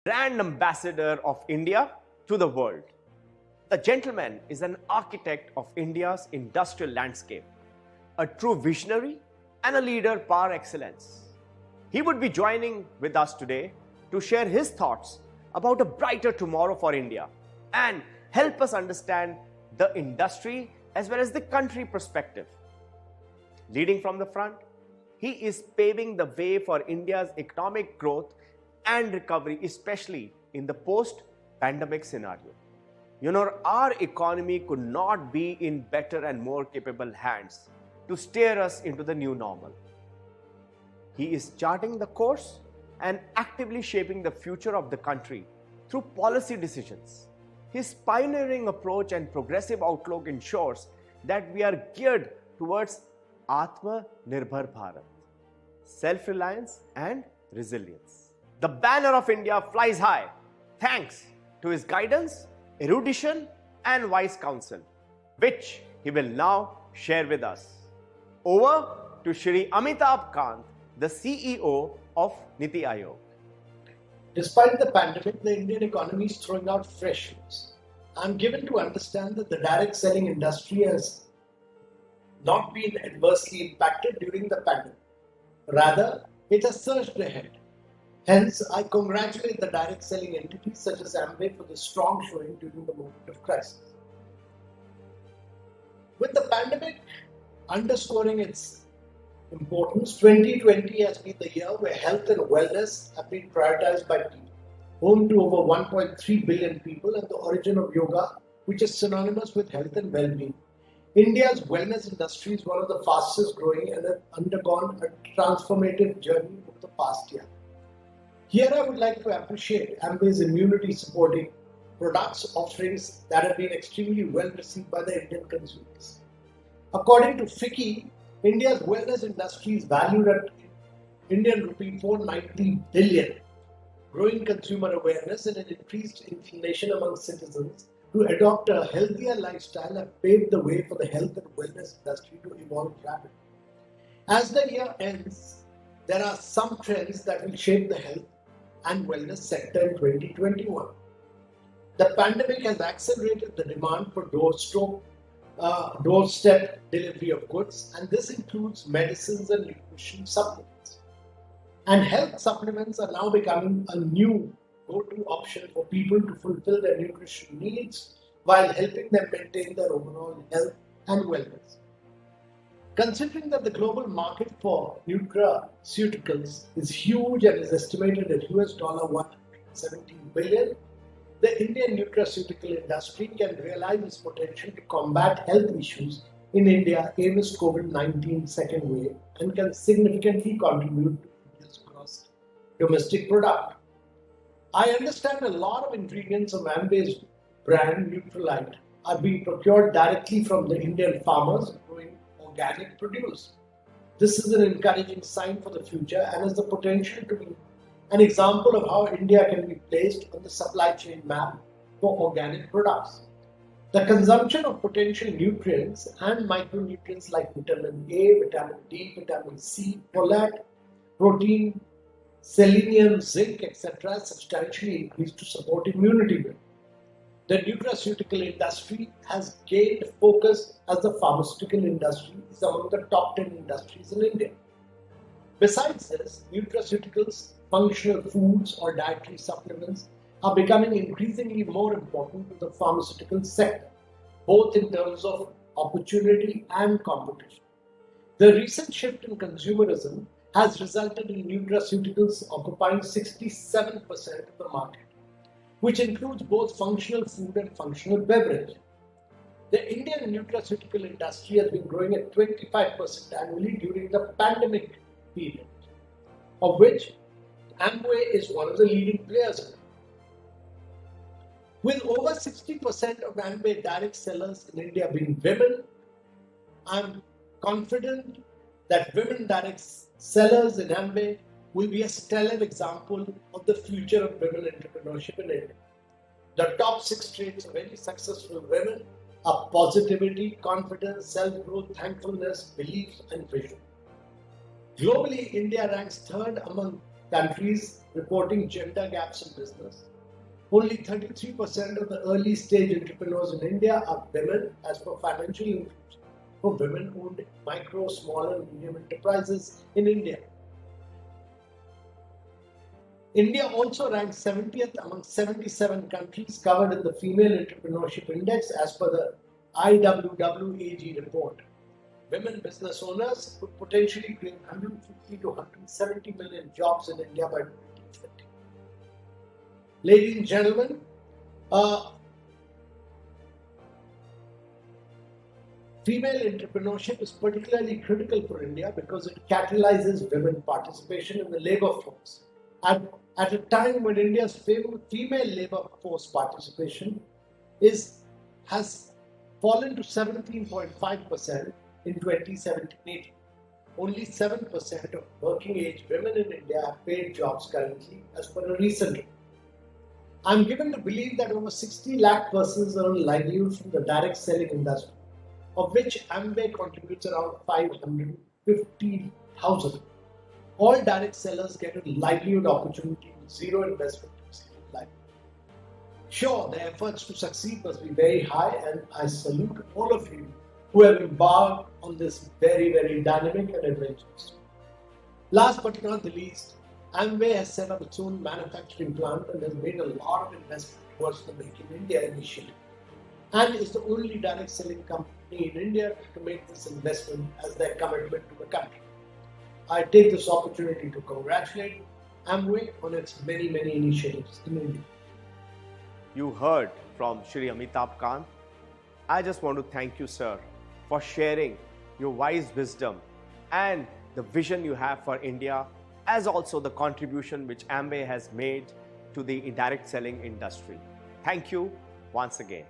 Brand ambassador of India to the world. The gentleman is an architect of India's industrial landscape, a true visionary and a leader par excellence. He would be joining with us today to share his thoughts about a brighter tomorrow for India and help us understand the industry as well as the country perspective. Leading from the front, he is paving the way for India's economic growth and recovery, especially in the post-pandemic scenario. Our economy could not be in better and more capable hands to steer us into the new normal. He is charting the course and actively shaping the future of the country through policy decisions. His pioneering approach and progressive outlook ensures that we are geared towards Atma-Nirbhar Bharat, self-reliance and resilience. The banner of India flies high thanks to his guidance, erudition and wise counsel, which he will now share with us. Over to Shri Amitabh Kant, the CEO of NITI AAYOG. Despite the pandemic, the Indian economy is throwing out fresh news. I'm given to understand that the direct selling industry has not been adversely impacted during the pandemic. Rather, it has surged ahead. Hence, I congratulate the direct selling entities such as Amway for the strong showing during the moment of crisis. With the pandemic underscoring its importance, 2020 has been the year where health and wellness have been prioritized by people, home to over 1.3 billion people and the origin of yoga, which is synonymous with health and well-being. India's wellness industry is one of the fastest growing and has undergone a transformative journey over the past year. Here I would like to appreciate Amway's immunity supporting products offerings that have been extremely well received by the Indian consumers. According to FICCI, India's wellness industry is valued at Indian rupee 490 billion. Growing consumer awareness and an increased inclination among citizens to adopt a healthier lifestyle have paved the way for the health and wellness industry to evolve rapidly. As the year ends, there are some trends that will shape the health and wellness sector in 2021. The pandemic has accelerated the demand for doorstep delivery of goods, and this includes medicines and nutrition supplements. And health supplements are now becoming a new go-to option for people to fulfill their nutrition needs while helping them maintain their overall health and wellness. Considering that the global market for nutraceuticals is huge and is estimated at $117 billion, the Indian nutraceutical industry can realize its potential to combat health issues in India amidst COVID-19 second wave and can significantly contribute to India's gross domestic product. I understand a lot of ingredients of Amway's brand Nutralite are being procured directly from the Indian farmers growing organic produce. This is an encouraging sign for the future and has the potential to be an example of how India can be placed on the supply chain map for organic products. The consumption of potential nutrients and micronutrients like vitamin A, vitamin D, vitamin C, folate, protein, selenium, zinc, etc. substantially increased to support immunity building. The nutraceutical industry has gained focus as the pharmaceutical industry is among the top 10 industries in India. Besides this, nutraceuticals, functional foods or dietary supplements are becoming increasingly more important to the pharmaceutical sector, both in terms of opportunity and competition. The recent shift in consumerism has resulted in nutraceuticals occupying 67% of the market, which includes both functional food and functional beverage. The Indian nutraceutical industry has been growing at 25% annually during the pandemic period, of which Amway is one of the leading players. With over 60% of Amway direct sellers in India being women, I'm confident that women direct sellers in Amway will be a stellar example of the future of women entrepreneurship in India. The top 6 traits of any successful women are positivity, confidence, self-growth, thankfulness, beliefs, and vision. Globally, India ranks third among countries reporting gender gaps in business. Only 33% of the early stage entrepreneurs in India are women, as per financial inclusion for women-owned micro, small and medium enterprises in India. India also ranks 70th among 77 countries covered in the Female Entrepreneurship Index as per the IWWAG report. Women business owners could potentially create 150 to 170 million jobs in India by 2050. Ladies and gentlemen, female entrepreneurship is particularly critical for India because it catalyzes women participation in the labor force. At a time when India's female labor force participation has fallen to 17.5% in 2017-18. Only 7% of working age women in India have paid jobs currently, as per a recent report. I am given to believe that over 60 lakh persons earn livelihood from the direct selling industry, of which Amway contributes around 550,000. All direct sellers get a livelihood opportunity with zero investment to zero livelihood. Sure, the efforts to succeed must be very high, and I salute all of you who have embarked on this very, very dynamic and adventurous. Last but not the least, Amway has set up its own manufacturing plant and has made a lot of investment towards the Make in India initiative, and is the only direct selling company in India to make this investment as their commitment to the country. I take this opportunity to congratulate Amway on its many, many initiatives in India. You heard from Shri Amitabh Kant. I just want to thank you, sir, for sharing your wise wisdom and the vision you have for India, as also the contribution which Amway has made to the indirect selling industry. Thank you once again.